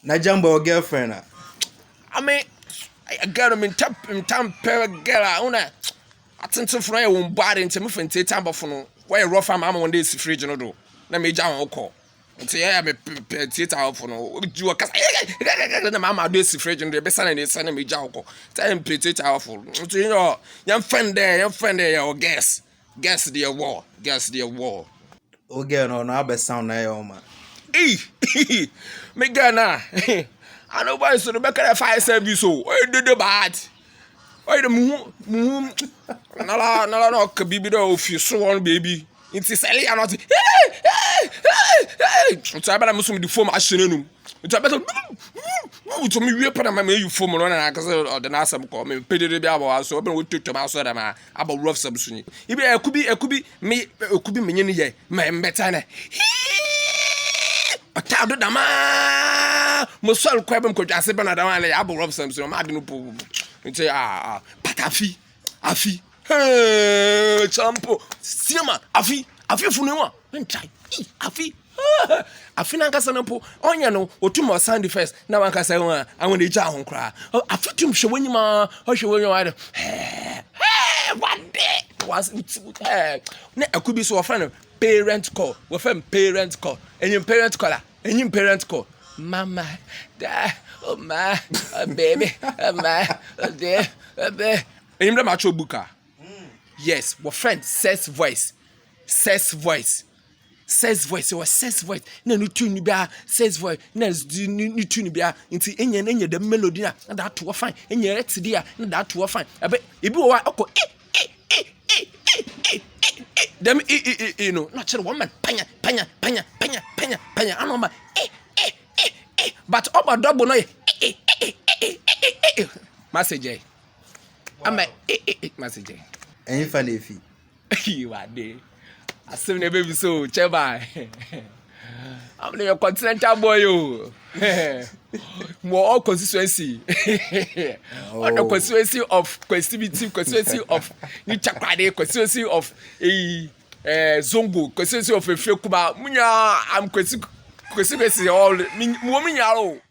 Na Jumbo girlfriend. I mean, I got him in temper girl. Una, I think to fry one body into me for time for where rough mama one day fridge no do. Let me jam call. Nti ya me theater of no ju kasa na mama do fridge no be sana ni sana me jam call. Time theater of. Nti you know, your friend there your guess the war. O girl no abe sound na yo man. Me gana. I know why so the back of fire service so. Why did the bad? Why the moon? No, kabibi do if you so on baby. It's silly and not. It's about musum the form ashenum. It's about to me we put my you form on and cause the nasam call me pay the bible so open with to my so that about rough subsuni. It could be me could be me ye my better. Atado dama mo sol kwabem ko dwase be na dama le abo rob samson ma de no po nti patafi afi champo siama afi funu wa nchai afi na nkasa na po onya no otum sound first na wankasa wa awon eja ho kra afi tum hwe wanyima hwe wanyima wade was na akubi so ofra no parent call we fam parent call enyim parent call mama da oh my baby my there enyim da macho buka yes we friend says voice na no tune bia says voice na no tune bia nti enye the melody na that to fine enye rete dia na that to fine ebi wo akọ them you know not sure woman panya anoma but oba double no message ama message Any funny fee. You are there. I see the baby so cheba. I'm the continental boy you. More consistency. On the consistency of consistency of new chakrade, consistency of a zongo, consistency of a few kuba. Munya, I'm consistency all. Woman,